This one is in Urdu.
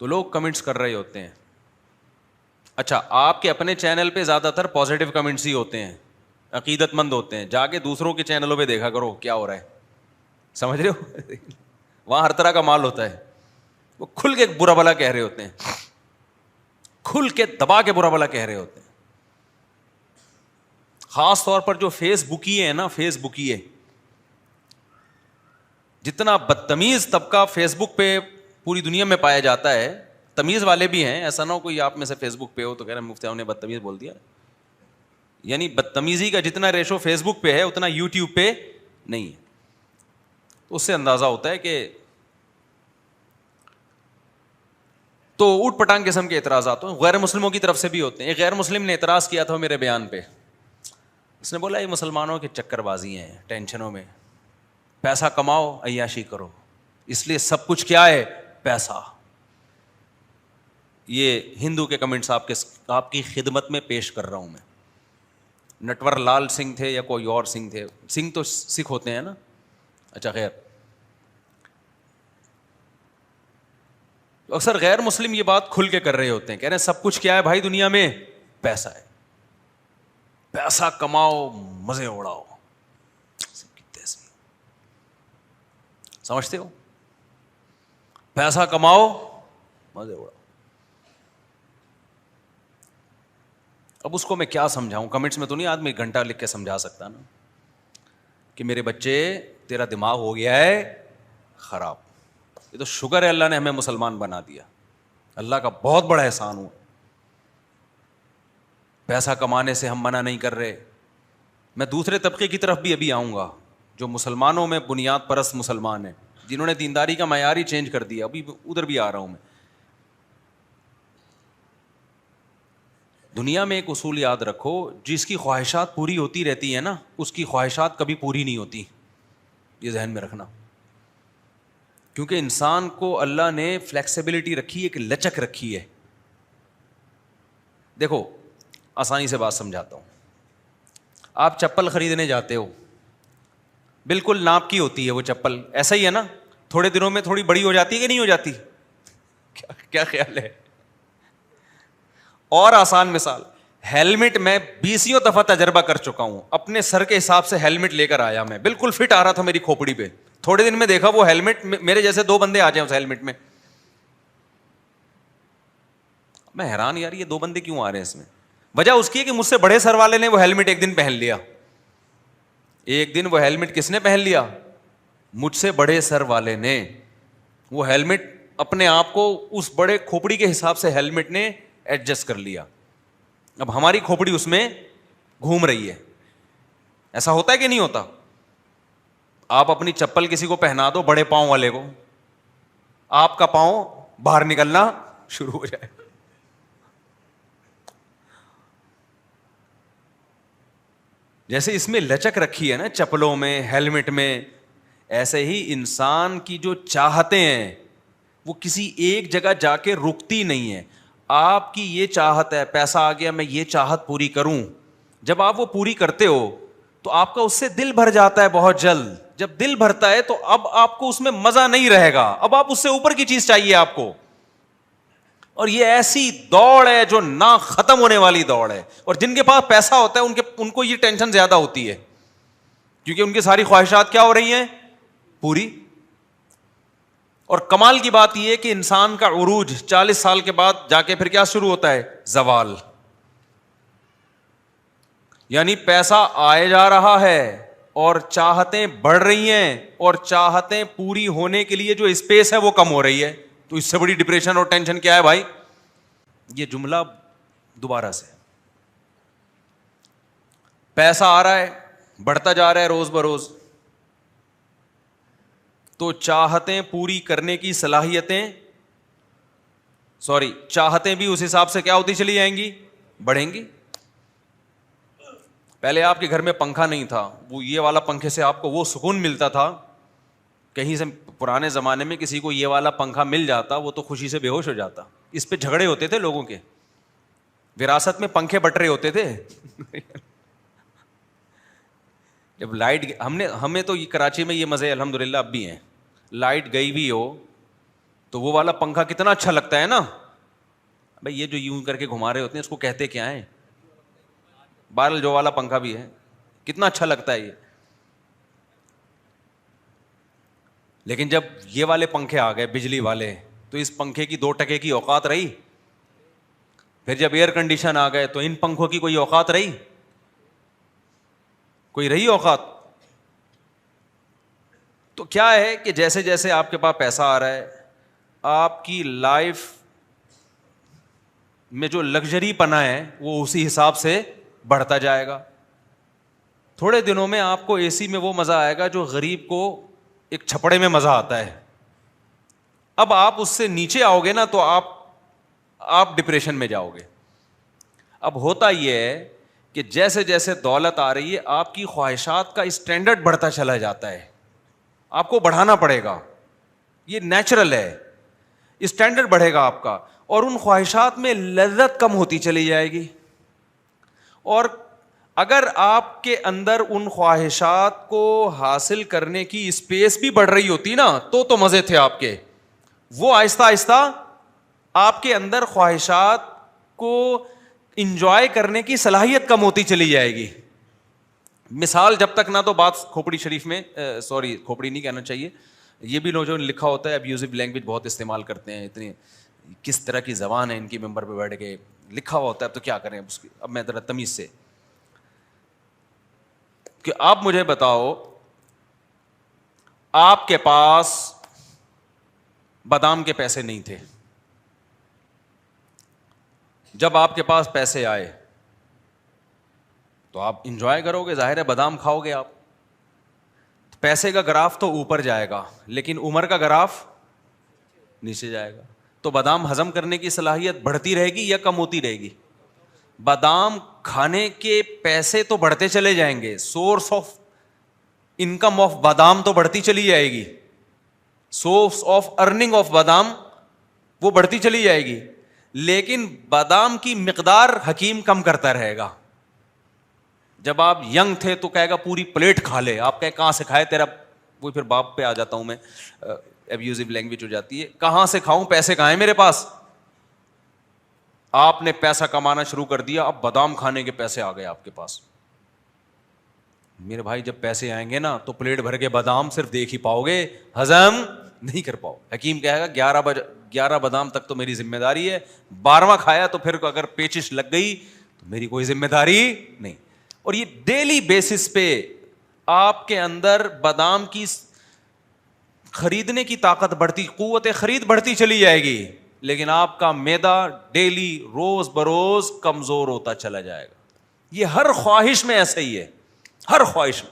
تو لوگ کمنٹس کر رہے ہوتے ہیں. اچھا, آپ کے اپنے چینل پہ زیادہ تر پازیٹیو کمنٹس ہی ہوتے ہیں, عقیدت مند ہوتے ہیں. جا کے دوسروں کے چینلوں پہ دیکھا کرو کیا ہو رہا ہے, سمجھ رہے ہو؟ وہاں ہر طرح کا مال ہوتا ہے. وہ کھل کے برا بھلا کہہ رہے ہوتے ہیں, کھل کے دبا کے برا بھلا کہہ رہے ہوتے ہیں. خاص طور پر جو فیس بکیے ہیں نا, فیس بکیے, جتنا بدتمیز طبقہ فیس بک پہ پوری دنیا میں پایا جاتا ہے. تمیز والے بھی ہیں, ایسا نہ ہو کوئی آپ میں سے فیس بک پہ ہو تو کہہ رہے ہیں مفتی صاحب نے بدتمیز بول دیا. یعنی بدتمیزی کا جتنا ریشو فیس بک پہ ہے اتنا یوٹیوب پہ نہیں ہے. تو اس سے اندازہ ہوتا ہے کہ تو اوٹ پٹانگ قسم کے اعتراضات غیر مسلموں کی طرف سے بھی ہوتے ہیں. ایک غیر مسلم نے اعتراض کیا تھا میرے بیان پہ. اس نے بولا یہ مسلمانوں کی چکر بازی ہیں, ٹینشنوں میں, پیسہ کماؤ عیاشی کرو, اس لیے سب کچھ کیا ہے, پیسہ. یہ ہندو کے کمنٹس آپ کی خدمت میں پیش کر رہا ہوں میں. نٹور لال سنگھ تھے یا کوئی اور سنگھ تھے, سنگھ تو سکھ ہوتے ہیں نا, اچھا خیر. اکثر غیر مسلم یہ بات کھل کے کر رہے ہوتے ہیں, کہہ رہے ہیں سب کچھ کیا ہے بھائی دنیا میں, پیسہ ہے, پیسہ کماؤ مزے اڑاؤ. سمجھتے ہو, پیسہ کماؤ مزے اڑاؤ. اب اس کو میں کیا سمجھاؤں, کمنٹس میں تو نہیں آدمی گھنٹہ لکھ کے سمجھا سکتا نا کہ میرے بچے تیرا دماغ ہو گیا ہے خراب. یہ تو شکر ہے اللہ نے ہمیں مسلمان بنا دیا, اللہ کا بہت بڑا احسان ہوا. پیسہ کمانے سے ہم منع نہیں کر رہے. میں دوسرے طبقے کی طرف بھی ابھی آؤں گا جو مسلمانوں میں بنیاد پرست مسلمان ہیں, جنہوں نے دینداری کا معیار ہی چینج کر دیا, ابھی ادھر بھی آ رہا ہوں میں. دنیا میں ایک اصول یاد رکھو, جس کی خواہشات پوری ہوتی رہتی ہیں نا, اس کی خواہشات کبھی پوری نہیں ہوتی, یہ ذہن میں رکھنا. کیونکہ انسان کو اللہ نے فلیکسیبلٹی رکھی ہے, ایک لچک رکھی ہے. دیکھو آسانی سے بات سمجھاتا ہوں. آپ چپل خریدنے جاتے ہو, بالکل ناپ کی ہوتی ہے وہ چپل, ایسا ہی ہے نا, تھوڑے دنوں میں تھوڑی بڑی ہو جاتی ہے کہ نہیں ہو جاتی, کیا خیال ہے؟ اور آسان مثال, ہیلمٹ میں 20 دفعہ تجربہ کر چکا ہوں, اپنے سر کے حساب سے ہیلمٹ لے کر آیا, میں بالکل فٹ آ رہا تھا میری کھوپڑی پہ. تھوڑے دن میں دیکھا وہ ہیلمٹ میرے جیسے 2 بندے آ جائیں اس ہیلمٹ میں. میں حیران, یار یہ 2 بندے کیوں آ رہے ہیں اس میں؟ وجہ اس کی ہے کہ مجھ سے بڑے سر والے نے وہ ہیلمٹ ایک دن پہن لیا. ایک دن وہ ہیلمٹ کس نے پہن لیا؟ مجھ سے بڑے سر والے نے. وہ ہیلمٹ اپنے آپ کو اس بڑے کھوپڑی کے حساب سے ہیلمٹ نے ایڈجسٹ کر لیا. اب ہماری کھوپڑی اس میں گھوم رہی ہے. ایسا ہوتا ہے کہ نہیں ہوتا؟ آپ اپنی چپل کسی کو پہنا دو, بڑے پاؤں والے کو, آپ کا پاؤں باہر نکلنا شروع ہو جائے. جیسے اس میں لچک رکھی ہے نا چپلوں میں, ہیلمٹ میں, ایسے ہی انسان کی جو چاہتے ہیں وہ کسی ایک جگہ جا کے رکتی نہیں ہے. آپ کی یہ چاہت ہے, پیسہ آ گیا میں یہ چاہت پوری کروں. جب آپ وہ پوری کرتے ہو تو آپ کا اس سے دل بھر جاتا ہے بہت جلد. جب دل بھرتا ہے تو اب آپ کو اس میں مزہ نہیں رہے گا, اب آپ اس سے اوپر کی چیز چاہیے آپ کو. اور یہ ایسی دوڑ ہے جو نہ ختم ہونے والی دوڑ ہے. اور جن کے پاس پیسہ ہوتا ہے ان کو یہ ٹینشن زیادہ ہوتی ہے, کیونکہ ان کی ساری خواہشات کیا ہو رہی ہیں, پوری. اور کمال کی بات یہ ہے کہ انسان کا عروج 40 سال کے بعد جا کے پھر کیا شروع ہوتا ہے, زوال. یعنی پیسہ آئے جا رہا ہے اور چاہتیں بڑھ رہی ہیں, اور چاہتیں پوری ہونے کے لیے جو اسپیس ہے وہ کم ہو رہی ہے. تو اس سے بڑی ڈپریشن اور ٹینشن کیا ہے بھائی؟ یہ جملہ دوبارہ سے, پیسہ آ رہا ہے, بڑھتا جا رہا ہے روز بروز, تو چاہتیں پوری کرنے کی صلاحیتیں چاہتیں بھی اس حساب سے کیا ہوتی چلی جائیں گی, بڑھیں گی. پہلے آپ کے گھر میں پنکھا نہیں تھا, وہ یہ والا پنکھے سے آپ کو وہ سکون ملتا تھا, کہیں سے پرانے زمانے میں کسی کو یہ والا پنکھا مل جاتا وہ تو خوشی سے بے ہوش ہو جاتا. اس پہ جھگڑے ہوتے تھے لوگوں کے, وراثت میں پنکھے بٹ رہے ہوتے تھے. جب لائٹ ہمیں تو کراچی میں یہ مزے الحمدللہ اب بھی ہیں, لائٹ گئی بھی ہو تو وہ والا پنکھا کتنا اچھا لگتا ہے نا بھائی. یہ جو یوں کر کے گھما رہے ہوتے ہیں اس کو کہتے کیا ہیں؟ بہرحال جو والا پنکھا بھی ہے کتنا اچھا لگتا ہے یہ. لیکن جب یہ والے پنکھے آ گئے بجلی والے تو اس پنکھے کی 2 ٹکے کی اوقات رہی. پھر جب ایئر کنڈیشن آ گئے تو ان پنکھوں کی کوئی اوقات رہی؟ کوئی رہی اوقات؟ تو کیا ہے کہ جیسے جیسے آپ کے پاس پیسہ آ رہا ہے آپ کی لائف میں جو لگژری پنا ہے وہ اسی حساب سے بڑھتا جائے گا. تھوڑے دنوں میں آپ کو اے سی میں وہ مزہ آئے گا جو غریب کو ایک چھپڑے میں مزہ آتا ہے. اب آپ اس سے نیچے آؤ گے نا تو آپ ڈپریشن میں جاؤ گے. اب ہوتا یہ ہے کہ جیسے جیسے دولت آ رہی ہے آپ کی خواہشات کا اسٹینڈرڈ بڑھتا چلا جاتا ہے. آپ کو بڑھانا پڑے گا, یہ نیچرل ہے. اسٹینڈرڈ بڑھے گا آپ کا اور ان خواہشات میں لذت کم ہوتی چلی جائے گی. اور اگر آپ کے اندر ان خواہشات کو حاصل کرنے کی اسپیس بھی بڑھ رہی ہوتی نا تو مزے تھے آپ کے. وہ آہستہ آہستہ آپ کے اندر خواہشات کو انجوائے کرنے کی صلاحیت کم ہوتی چلی جائے گی. مثال جب تک نہ تو بات کھوپڑی شریف میں سوری کھوپڑی نہیں کہنا چاہیے, یہ بھی لوگوں نے لکھا ہوتا ہے ابیوزو لینگویج بہت استعمال کرتے ہیں. اتنی کس طرح کی زبان ہے ان کی, ممبر پہ بیٹھ کے لکھا ہوا ہوتا ہے. تو کیا کریں اس کی, اب میں ذرا تمیز سے کہ آپ مجھے بتاؤ آپ کے پاس بادام کے پیسے نہیں تھے, جب آپ کے پاس پیسے آئے تو آپ انجوائے کرو گے, ظاہر ہے بادام کھاؤ گے آپ. پیسے کا گراف تو اوپر جائے گا لیکن عمر کا گراف نیچے جائے گا. تو بادام ہضم کرنے کی صلاحیت بڑھتی رہے گی یا کم ہوتی رہے گی؟ بادام کھانے کے پیسے تو بڑھتے چلے جائیں گے, سورس آف انکم آف بادام تو بڑھتی چلی جائے گی, سورس آف ارننگ آف بادام وہ بڑھتی چلی جائے گی, لیکن بادام کی مقدار حکیم کم کرتا رہے گا. جب آپ ینگ تھے تو کہے گا پوری پلیٹ کھا لے, آپ کہے کہاں سے کھائے تیرا, وہ پھر باپ پہ آ جاتا ہوں میں, ابیوزو لینگویج ہو جاتی ہے, کہاں سے کھاؤں, پیسے کہاں ہیں میرے پاس. آپ نے پیسہ کمانا شروع کر دیا, اب بادام کھانے کے پیسے آ گئے آپ کے پاس. میرے بھائی جب پیسے آئیں گے نا تو پلیٹ بھر کے بادام صرف دیکھ ہی پاؤ گے, ہضم نہیں کر پاؤ. حکیم کہے گا 11 بادام تک تو میری ذمہ داری ہے, 12واں کھایا تو پھر اگر پیچش لگ گئی تو میری کوئی ذمہ داری نہیں. اور یہ ڈیلی بیسس پہ آپ کے اندر بادام کی خریدنے کی طاقت بڑھتی, قوت خرید بڑھتی چلی جائے گی, لیکن آپ کا معدہ ڈیلی روز بروز کمزور ہوتا چلا جائے گا. یہ ہر خواہش میں ایسا ہی ہے, ہر خواہش میں.